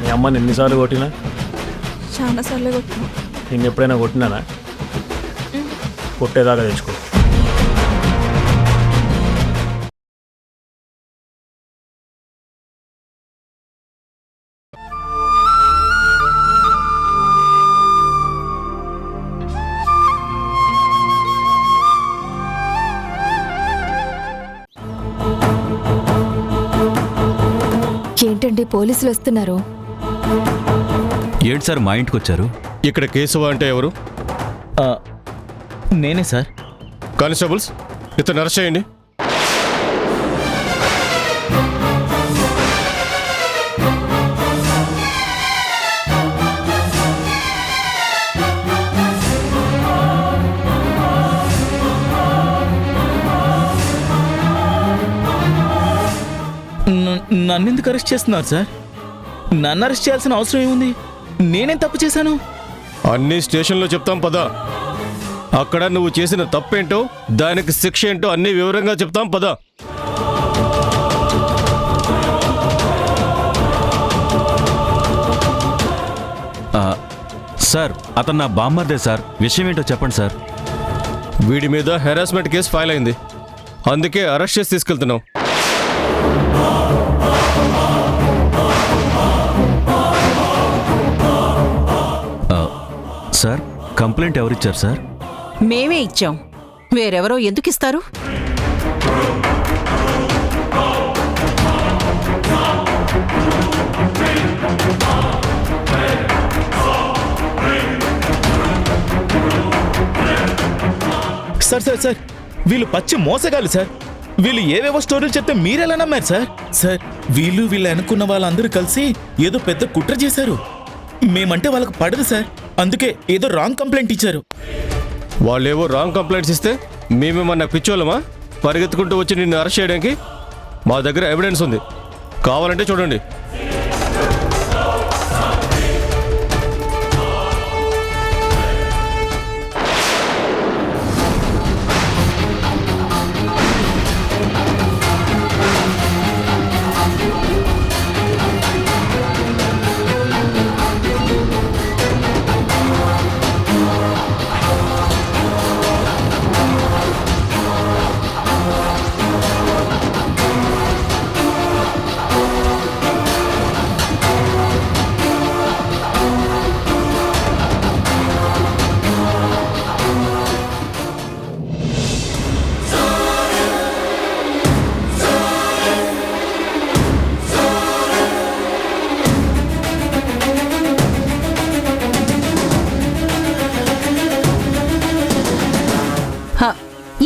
మీ అమ్మని ఎన్నిసార్లు కొట్టినా? చాలా సార్లు కొట్టినా. నేను ఎప్పుడైనా కొట్టినానా? కొట్టేదాకా తెచ్చుకో. ఏంటండి పోలీసులు వస్తున్నారు? ఏంటి సార్ మా ఇంటికి వచ్చారు? ఇక్కడ కేశవ అంటే ఎవరు? నేనే సార్. కానిస్టేబుల్స్, ఇతను అరెస్ట్ చేయండి. నన్ను ఎందుకు అరెస్ట్ చేస్తున్నారు సార్? నన్ను అరెస్ట్ చేయాల్సిన అవసరం ఏముంది? నేనేం తప్పు చేశాను? అన్ని స్టేషన్లో చెప్తాం పదా. అక్కడ నువ్వు చేసిన తప్పేంటో, దానికి శిక్ష ఏంటో అన్ని వివరంగా చెప్తాం పదా. సార్, అతను నా బామ్మర్దే సార్. విషయం ఏంటో చెప్పండి సార్. వీడి మీద హెరాస్మెంట్ కేసు ఫైల్ అయింది, అందుకే అరెస్ట్ చేసి తీసుకెళ్తున్నాం. సార్, కంప్లైంట్ ఎవరిచ్చారు సార్? మేమే ఇచ్చాం. వేరెవరో ఎందుకు ఇస్తారు? సార్ సార్ సార్, వీళ్ళు పచ్చి మోసగాళ్ళు సార్. వీళ్ళు ఏవేవో స్టోరీలు చెప్తే మీరెలా నమ్మారు సార్? సార్, వీళ్ళు అనుకున్న వాళ్ళందరూ కలిసి ఏదో పెద్ద కుట్ర చేశారు. మేమంటే వాళ్ళకి పడదు సార్, అందుకే ఏదో రాంగ్ కంప్లైంట్ ఇచ్చారు. వాళ్ళేవో రాంగ్ కంప్లైంట్స్ ఇస్తే మేమేమన్నా పిచ్చోళ్ళమా పరిగెత్తుకుంటూ వచ్చి నిన్ను అరెస్ట్ చేయడానికి? మా దగ్గర ఎవిడెన్స్ ఉంది, కావాలంటే చూడండి.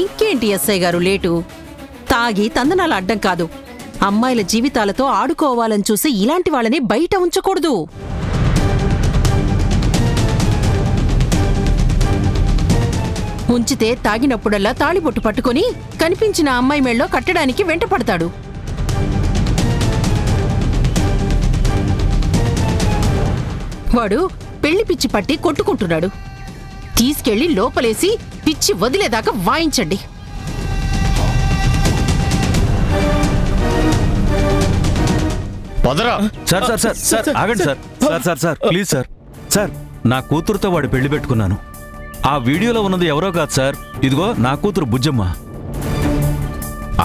ఇంకేంటి ఎస్ఐ గారు లేటు? తాగి తందనాల అడ్డం కాదు, అమ్మాయిల జీవితాలతో ఆడుకోవాలని చూసి ఇలాంటి వాళ్ళని బయట ఉంచకూడదు. ఉంచితే తాగినప్పుడల్లా తాళిబొట్టు పట్టుకొని కనిపించిన అమ్మాయి మెళ్ళో కట్టడానికి వెంటపడతాడు. వాడు పెళ్లి పిచ్చి పట్టి కొట్టుకుంటున్నాడు. తీసుకెళ్లి లోపలేసి పిచ్చి వదిలేదాకా వాయించండి. సార్ సార్ సార్ సార్ ఆగండి sir. Sir sir sir please sir. Sir, నా కూతురుతో వాడు పెళ్లి పెట్టుకున్నాను. ఆ వీడియోలో ఉన్నది ఎవరో కాదు సార్, ఇదిగో నా కూతురు బుజ్జమ్మ.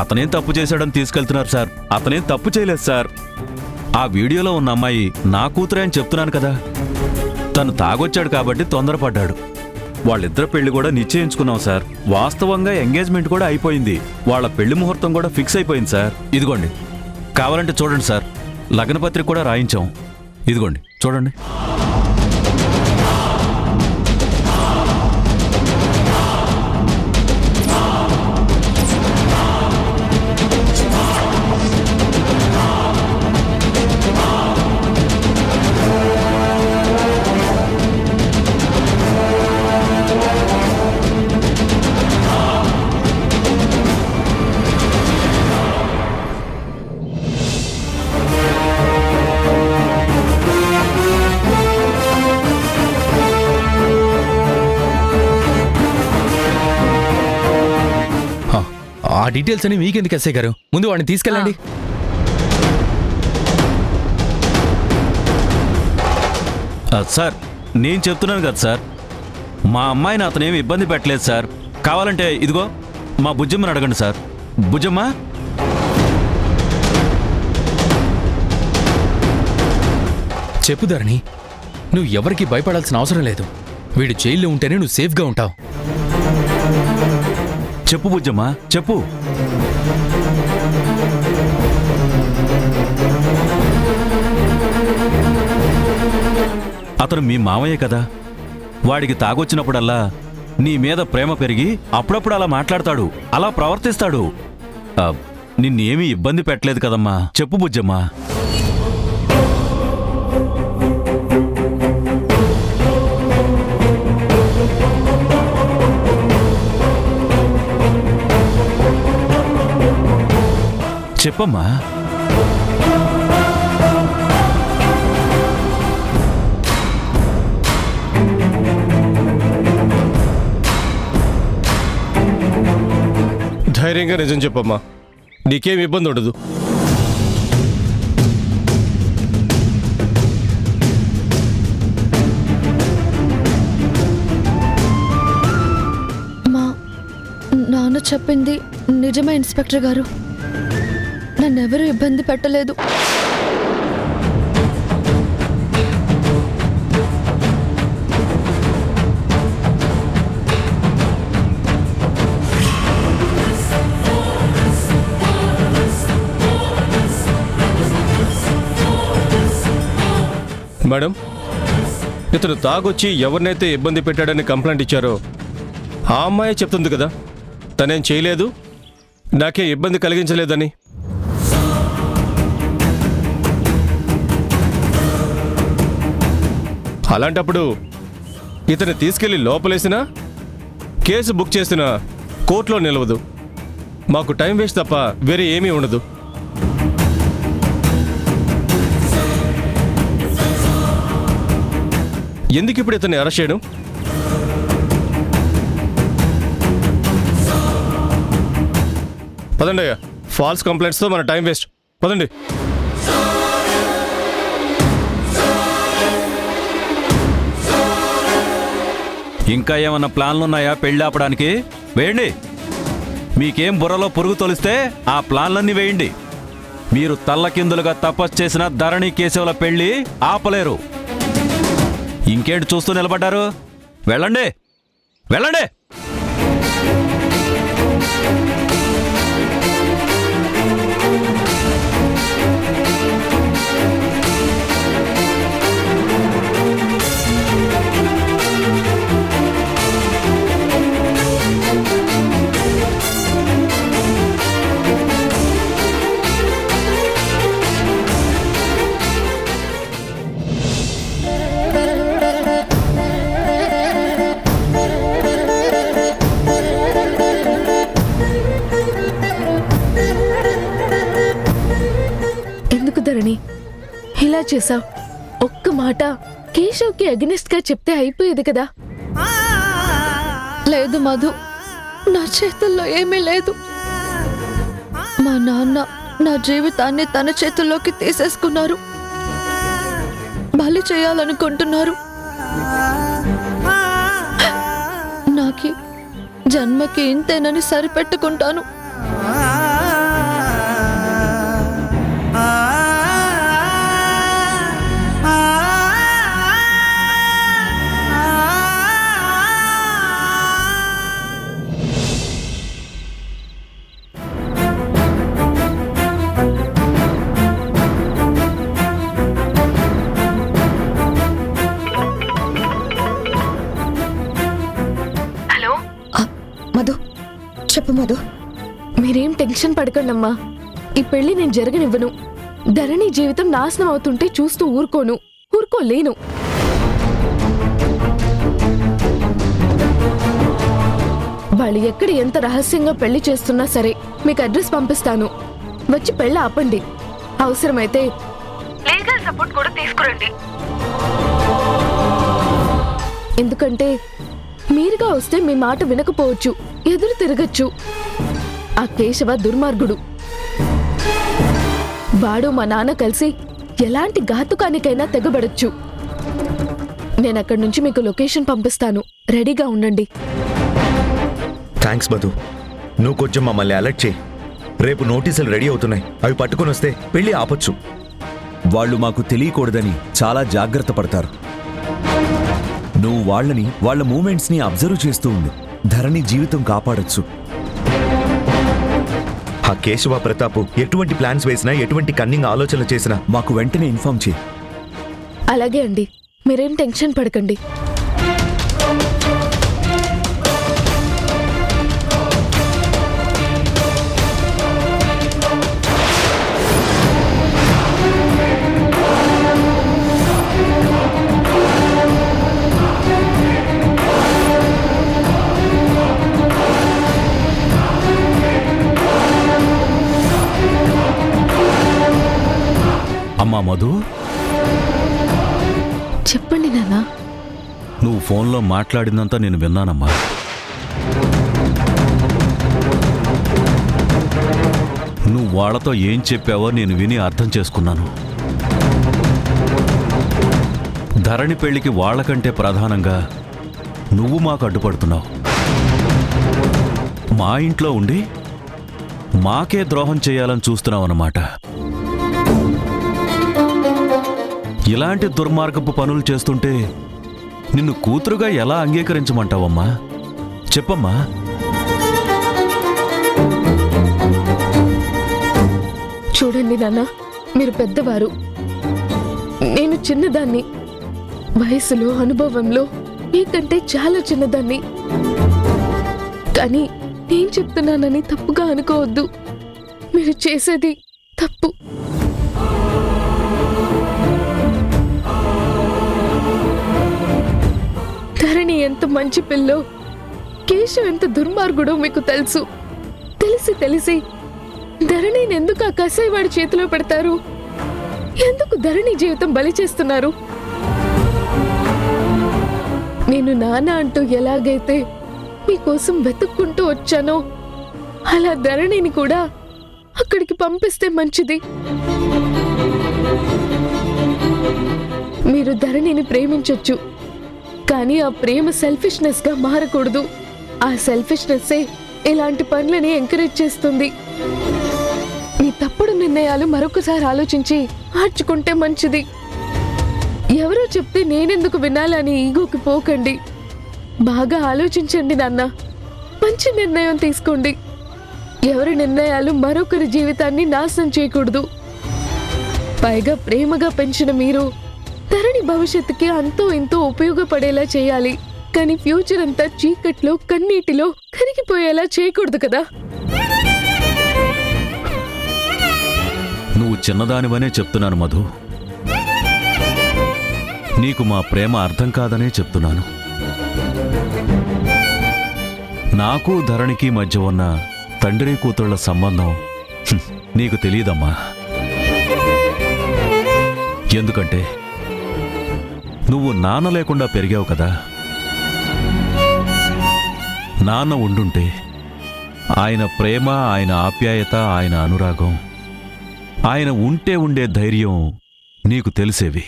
అతనేం తప్పు చేశాడని తీసుకెళ్తున్నారు సార్. అతనేం తప్పు చేయలేదు సార్. ఆ వీడియోలో ఉన్న అమ్మాయి నా కూతురే అని చెప్తున్నాను కదా. తను తాగొచ్చాడు కాబట్టి తొందరపడ్డాడు. వాళ్ళిద్దరు పెళ్లి కూడా నిశ్చయించుకున్నాం సార్. వాస్తవంగా ఎంగేజ్మెంట్ కూడా అయిపోయింది. వాళ్ళ పెళ్లి ముహూర్తం కూడా ఫిక్స్ అయిపోయింది సార్. ఇదిగోండి, కావాలంటే చూడండి సార్. లగ్నపత్రిక కూడా రాయించాం. ఇదిగోండి చూడండి. ఆ డీటెయిల్స్ అని మీకెందుకు ఎస్ఐ గారు? ముందు వాడిని తీసుకెళ్ళండి. సార్ నేను చెప్తున్నాను కదా సార్, మా అమ్మాయిని అతనేమి ఇబ్బంది పెట్టలేదు సార్. కావాలంటే ఇదిగో మా బుజ్జమ్మని అడగండి సార్. బుజ్జమ్మ, చెప్పు ధరణి, నువ్వు ఎవరికి భయపడాల్సిన అవసరం లేదు. వీడు జైల్లో ఉంటేనే నువ్వు సేఫ్గా ఉంటావు. చెప్పు బుజ్జమ్మ, చెప్పు. అతను మీ మామయ్య కదా, వాడికి తాగొచ్చినప్పుడల్లా నీ మీద ప్రేమ పెరిగి అప్పుడప్పుడు అలా మాట్లాడతాడు, అలా ప్రవర్తిస్తాడు. నిన్నేమీ ఇబ్బంది పెట్టలేదు కదమ్మా. చెప్పు బుజ్జమ్మ. చెప్పమ్మా. ధైర్యంగా నిజం చెప్పమ్మా, నీకేం ఇబ్బంది ఉండదు. మా నాన్న చెప్పింది నిజమే ఇన్స్పెక్టర్ గారు. నన్నెవరూ ఇబ్బంది పెట్టలేదు. మేడం, ఇతను తాగొచ్చి ఎవరినైతే ఇబ్బంది పెట్టాడని కంప్లైంట్ ఇచ్చారో ఆ అమ్మాయి చెప్తుంది కదా తనేం చేయలేదు, నాకే ఇబ్బంది కలిగించలేదని. అలాంటప్పుడు ఇతను తీసుకెళ్లి లోపలేసినా, కేసు బుక్ చేసినా కోర్టులో నిలవదు. మాకు టైం వేస్ట్ తప్ప వేరే ఏమీ ఉండదు. ఎందుకు ఇప్పుడు ఇతన్ని అరెస్ట్ చేయడం? పదండి అయ్యా, ఫాల్స్ కంప్లైంట్స్తో మన టైం వేస్ట్. పదండి. ఇంకా ఏమన్నా ప్లాన్లున్నాయా పెళ్ళి ఆపడానికి? వేయండి. మీకేం బుర్రలో పురుగు తొలిస్తే ఆ ప్లాన్లన్నీ వేయండి. మీరు తల్లకిందులుగా తపస్సు చేసిన ధరణి కేశవుల పెళ్లి ఆపలేరు. ఇంకేంటి చూస్తూ నిలబడ్డారు? వెళ్ళండి, వెళ్ళండి. ధరణి ఇలా చేసావు? ఒక్క మాట కేశవ్కి అగెనిస్ట్ గా చెప్తే అయిపోయేది కదా. లేదు మధు, నా చేతుల్లో ఏమీ లేదు. మా నాన్న నా జీవితాన్ని తన చేతుల్లోకి తీసేసుకున్నారు. బలి చేయాలనుకుంటున్నారు. నాకి జన్మకి ఇంతేనని సరిపెట్టుకుంటాను. చెప్పు మధు. మీరేం టెన్షన్ పడకండమ్మా. ఈ పెళ్లి నేను జరగనివ్వను. ధరణి జీవితం నాశనం అవుతుంటే చూస్తూ ఊరుకోలేను. వాళ్ళు ఎక్కడ ఎంత రహస్యంగా పెళ్లి చేస్తున్నా సరే మీకు అడ్రస్ పంపిస్తాను. వచ్చి పెళ్లి ఆపండి. అవసరమైతే లీగల్ సపోర్ట్ కూడా తీసుకురండి. ఎందుకంటే మీరుగా వస్తే మీ మాట వినకపోవచ్చు, ఎదురు తిరగచ్చు. ఆ కేశవ దుర్మార్గుడు. వాడు మా నాన్న కలిసి ఎలాంటి ఘాతుకానికైనా తెగబడచ్చు. నేను అక్కడి నుంచి మీకు లొకేషన్ పంపిస్తాను, రెడీగా ఉండండి. థ్యాంక్స్ మధు, నువ్వు కొంచెం మమ్మల్ని అలర్ట్ చేయి. రేపు నోటీసులు రెడీ అవుతున్నాయి, అవి పట్టుకొని వస్తే పెళ్లి ఆపొచ్చు. వాళ్ళు మాకు తెలియకూడదని చాలా జాగ్రత్త పడతారు. నువ్వు వాళ్ళ మూమెంట్స్ని అబ్జర్వ్ చేస్తూ ఉండు. ధరణి జీవితం కాపాడొచ్చు. ఆ కేశవ ప్రతాప్ ఎటువంటి ప్లాన్స్ వేసినా, ఎటువంటి కన్నింగ్ ఆలోచనలు చేసినా మాకు వెంటనే ఇన్ఫార్మ్ చేయి. అలాగే అండి, మీరేం టెన్షన్ పడకండి. అమ్మా మధు, చెప్పండి నాన్న. నువ్వు ఫోన్లో మాట్లాడిందంతా నేను విన్నానమ్మా. నువ్వు వాళ్ళతో ఏం చెప్పావో నేను విని అర్థం చేసుకున్నాను. ధరణి పెళ్లికి వాళ్ళకంటే ప్రధానంగా నువ్వు మాకు అడ్డుపడుతున్నావు. మా ఇంట్లో ఉండి మాకే ద్రోహం చేయాలని చూస్తున్నావన్నమాట. ఇలాంటి దుర్మార్గపు పనులు చేస్తుంటే నిన్ను కూతురుగా ఎలా అంగీకరించమంటావమ్మా? చెప్పమ్మా. చూడండి నాన్న, మీరు పెద్దవారు, నేను చిన్నదాన్ని. వయసులో, అనుభవంలో మీకంటే చాలా చిన్నదాన్ని. కానీ నేను చెప్తున్నానని తప్పుగా అనుకోవద్దు. మీరు చేసేది తప్పు. ధరణి ఎంత మంచి పిల్లో, కేశవ్ ఎంత దుర్మార్గుడో మీకు తెలుసు. తెలిసి ధరణిని ఎందుకు ఆ కసాయివాడి చేతిలో పెడతారు? ఎందుకు ధరణి జీవితం బలి చేస్తున్నారు? నేను నాన్న అంటూ ఎలాగైతే మీకోసం వెతుక్కుంటూ వచ్చానో, అలా ధరణిని కూడా అక్కడికి పంపిస్తే మంచిది. మీరు ధరణిని ప్రేమించొచ్చు, కానీ ఆ ప్రేమ సెల్ఫిష్నెస్ గా మారకూడదు. ఆ సెల్ఫిష్నెస్సే ఇలాంటి పనులని ఎంకరేజ్ చేస్తుంది. మీ తప్పుడు నిర్ణయాలు మరొకసారి ఆలోచించి మార్చుకుంటే మంచిది. ఎవరో చెప్తే నేనెందుకు వినాలని ఈగోకి పోకండి. బాగా ఆలోచించండి నాన్న, మంచి నిర్ణయం తీసుకోండి. ఎవరి నిర్ణయాలు మరొకరి జీవితాన్ని నాశనం చేయకూడదు. పైగా ప్రేమగా పెంచిన మీరు ధరణి భవిష్యత్తుకి అంతో ఎంతో ఉపయోగపడేలా చేయాలి. కానీ ఫ్యూచర్ అంతా చీకట్లో, కన్నీటిలో కరిగిపోయేలా చేయకూడదు కదా. నువ్వు చిన్నదానివనే చెప్తున్నాను మధు. నీకు మా ప్రేమ అర్థం కాదనే చెప్తున్నాను. నాకు ధరణికి మధ్య ఉన్న తండ్రి కూతుళ్ల సంబంధం నీకు తెలియదమ్మా. ఎందుకంటే నువ్వు నాన్న లేకుండా పెరిగావు కదా. నాన్న ఉండుంటే ఆయన ప్రేమ, ఆయన ఆప్యాయత, ఆయన అనురాగం, ఆయన ఉంటే ఉండే ధైర్యం నీకు తెలిసేవి.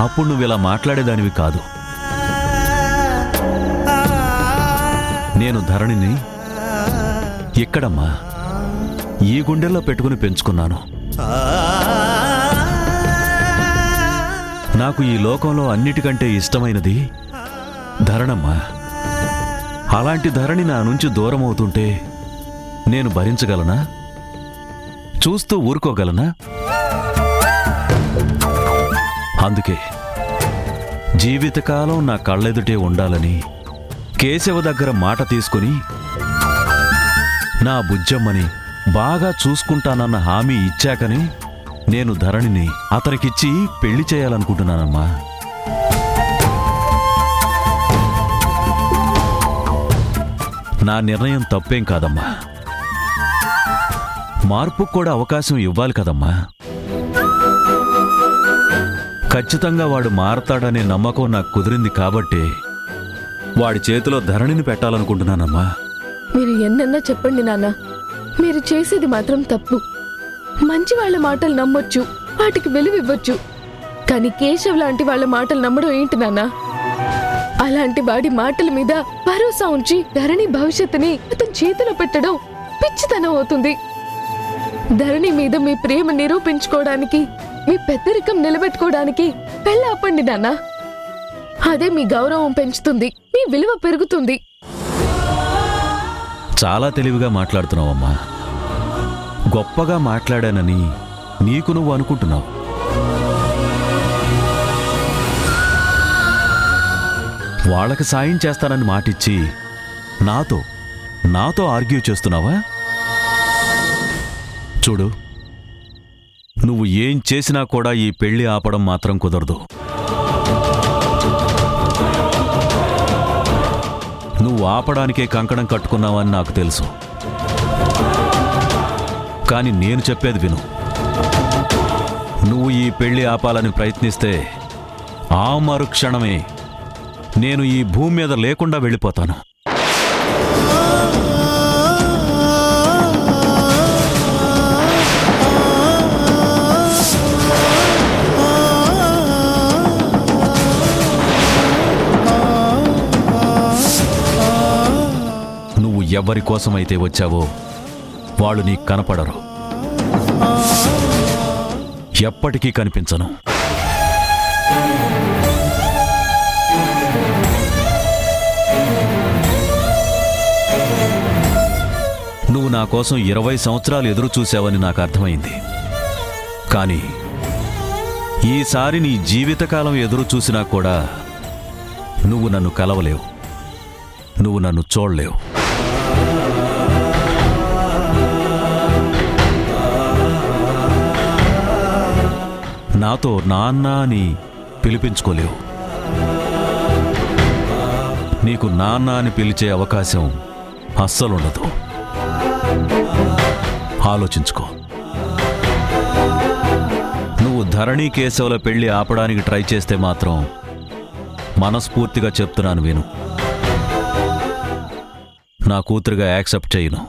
అప్పుడు నువ్విలా మాట్లాడేదానివి కాదు. నేను ధరణిని ఎక్కడమ్మా ఈ గుండెల్లో పెట్టుకుని పెంచుకున్నాను. నాకు ఈ లోకంలో అన్నిటికంటే ఇష్టమైనది ధరణమ్మా. అలాంటి ధరణి నా నుంచి దూరం అవుతుంటే నేను భరించగలనా? చూస్తూ ఊరుకోగలనా? అందుకే జీవితకాలం నా కళ్ళెదుటే ఉండాలని కేశవ దగ్గర మాట తీసుకుని నా బుజ్జమ్మని బాగా చూసుకుంటానన్న హామీ ఇచ్చాకని నేను ధరణిని అతనికిచ్చి పెళ్లి చేయాలనుకుంటున్నానమ్మా. నా నిర్ణయం తప్పేం కాదమ్మా. మార్పుకు కూడా అవకాశం ఇవ్వాలి కదమ్మా. ఖచ్చితంగా వాడు మారతాడనే నమ్మకం నాకు కుదిరింది కాబట్టి వాడి చేతిలో ధరణిని పెట్టాలనుకుంటున్నానమ్మా. మీరు ఎన్నన్నా చెప్పండి నాన్న, మీరు చేసేది మాత్రం తప్పు. మంచి వాళ్ళ మాటలు నమ్మొచ్చు, వాటికి విలువ ఇవ్వచ్చు. కానీ కేశవ్ లాంటి వాళ్ళ మాటలు నమ్మడం ఏంటి నాన్న? అలాంటి వాడి మాటల మీద భరోసా ఉంచి ధరణి భవిష్యత్తుని అతని చేతిలో పెట్టడం పిచ్చితనం అవుతుంది. ధరణి మీద మీ ప్రేమ నిరూపించుకోవడానికి, మీ పెద్దరికం నిలబెట్టుకోవడానికి పెళ్ళి ఆపండి నాన్న. అదే మీ గౌరవం పెంచుతుంది, మీ విలువ పెరుగుతుంది. చాలా తెలివిగా మాట్లాడుతున్నావమ్మా. గొప్పగా మాట్లాడానని నీకు నువ్వు అనుకుంటున్నావు. వాళ్ళకి సాయం చేస్తానని మాటిచ్చి నాతో ఆర్గ్యూ చేస్తున్నావా? చూడు, నువ్వు ఏం చేసినా కూడా ఈ పెళ్లి ఆపడం మాత్రం కుదరదు. నువ్వు ఆపడానికే కంకణం కట్టుకున్నావని నాకు తెలుసు. కానీ నేను చెప్పేది విను. నువ్వు ఈ పెళ్లి ఆపాలని ప్రయత్నిస్తే ఆ మరుక్షణమే నేను ఈ భూమి మీద లేకుండా వెళ్ళిపోతాను. నువ్వు ఎవరి కోసమైతే వచ్చావో వాళ్ళు నీకు కనపడరు. ఎప్పటికీ కనిపించను. నువ్వు నా కోసం 20 సంవత్సరాలు ఎదురు చూశావని నాకు అర్థమైంది. కానీ ఈసారి నీ జీవితకాలం ఎదురు చూసినా కూడా నువ్వు నన్ను కలవలేవు, నువ్వు నన్ను చూడలేవు. నాతో నాన్న అని పిలిపించుకోలేవు. నీకు నాన్న అని పిలిచే అవకాశం అస్సలుండదు. ఆలోచించుకో. నువ్వు ధరణి కేశవుల పెళ్లి ఆపడానికి ట్రై చేస్తే మాత్రం మనస్ఫూర్తిగా చెప్తున్నాను విను, నా కూతురుగా యాక్సెప్ట్ చేయను.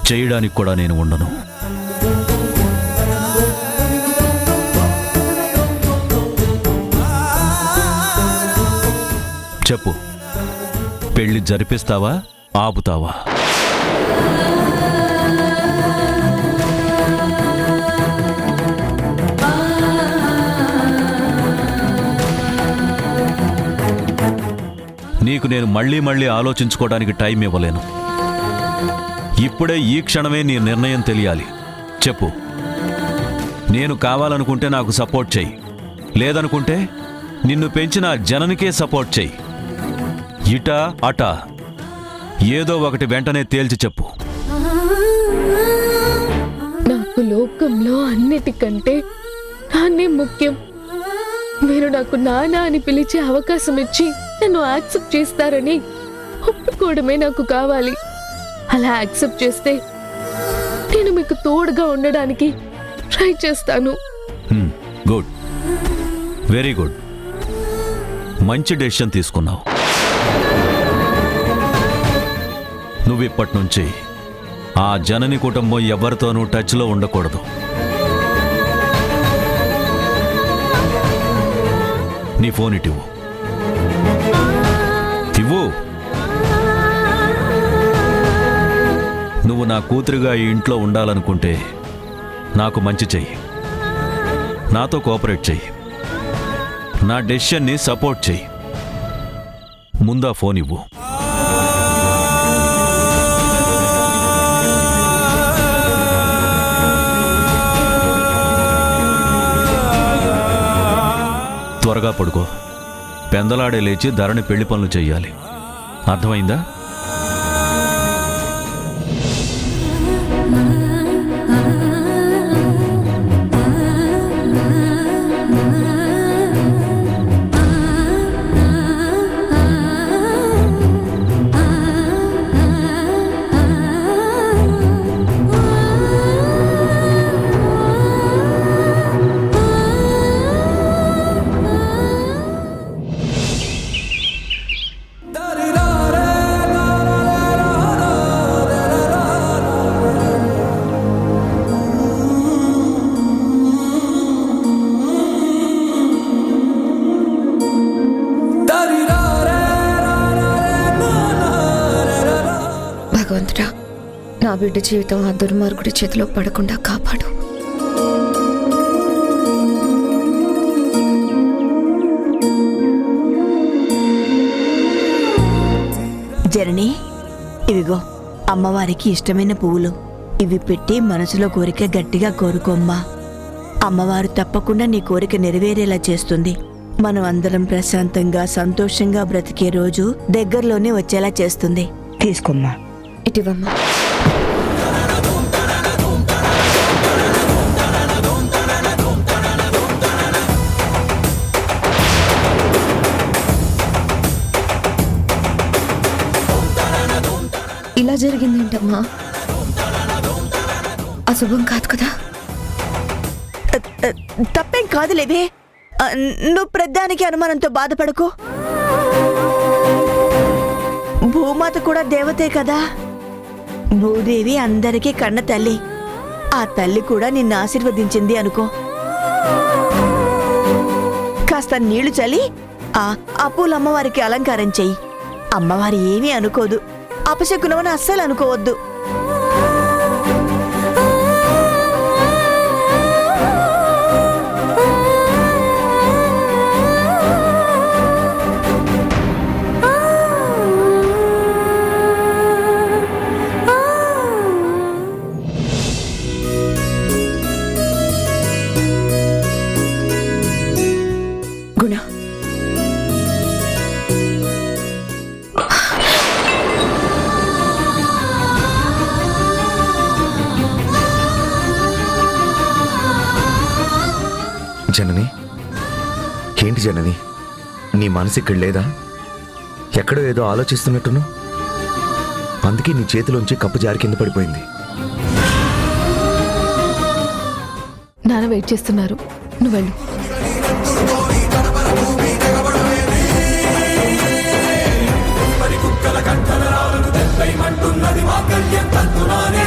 చేయడానికి కూడా నేను ఉండను. చెప్పు, పెళ్లి జరిపిస్తావా, ఆపుతావా? నీకు నేను మళ్ళీ ఆలోచించుకోవడానికి టైం ఇవ్వలేను. ఇప్పుడే ఈ క్షణమే నీ నిర్ణయం తెలియాలి. చెప్పు. నేను కావాలనుకుంటే నాకు సపోర్ట్ చెయ్యి, లేదనుకుంటే నిన్ను పెంచిన జననికే సపోర్ట్ చెయ్యి. ఇటా అటా ఏదో ఒకటి వెంటనే తేల్చి చెప్పు. నాకు లోకంలో అన్నిటికంటే నాన్నే ముఖ్యం. మీరు నాకు నాన్న అని పిలిచే అవకాశం ఇచ్చి నన్ను యాక్సెప్ట్ చేస్తారని ఒప్పుకోవడమే నాకు కావాలి. అలా యాక్సెప్ట్ చేస్తే నేను మీకు తోడుగా ఉండడానికి ట్రై చేస్తాను. Good, very good. మంచి డెసిషన్ తీసుకున్నావు. నువ్వు ఇప్పటి నుంచి ఆ జనని కుటుంబం ఎవరితోనూ టచ్లో ఉండకూడదు. నీ ఫోన్ ఇవ్వు. నువ్వు నా కూతురుగా ఈ ఇంట్లో ఉండాలనుకుంటే నాకు మంచి చెయ్యి, నాతో కోఆపరేట్ చెయ్యి, నా డెసిషన్ని సపోర్ట్ చెయ్యి. ముందా ఫోన్ ఇవ్వు. త్వరగా పడుకో. పెందలాడే లేచి ధరణి పెళ్లి పనులు చెయ్యాలి. అర్థమైందా? భగవంతుడా, నా బిడ్డ జీవితం ఆ దుర్మార్గుడి చేతిలో పడకుండా కాపాడు. జనని, ఇవిగో అమ్మవారికి ఇష్టమైన పువ్వులు. ఇవి పెట్టి మనసులో కోరిక గట్టిగా కోరుకోమ్మా. అమ్మవారు తప్పకుండా నీ కోరిక నెరవేరేలా చేస్తుంది. మనం అందరం ప్రశాంతంగా సంతోషంగా బ్రతికే రోజు దగ్గరలోనే వచ్చేలా చేస్తుంది. తీసుకోమ్మా. ఇటివమ్మా. ఇలా జరిగిందేంటమ్మా? అశుభం కాదు కదా? తప్పేం కాదులేవే. నువ్వు ప్రద్దానికి అనుమానంతో బాధపడకు. భూమాత కూడా దేవతే కదా. భూదేవి అందరికీ కన్న తల్లి. ఆ తల్లి కూడా నిన్ను ఆశీర్వదించింది అనుకో. కాస్త నీళ్లు చల్లి ఆ పూలు అమ్మవారికి అలంకారం చెయ్యి. అమ్మవారి ఏమీ అనుకోదు. అపశకునమని అస్సలు అనుకోవద్దు. గుణ, జనని, ఏంటి జనని, నీ మనసు ఇక్కడ లేదా? ఎక్కడో ఏదో ఆలోచిస్తున్నట్టును. అందుకే నీ చేతిలోంచి కప్పు జారి కింద పడిపోయింది. నాన్న వెయిట్ చేస్తున్నారు, నువ్వు వెళ్ళు. కుక్కల కంటల రాలను దెబ్బై మంటున్నది మాకల్యం తంతునానే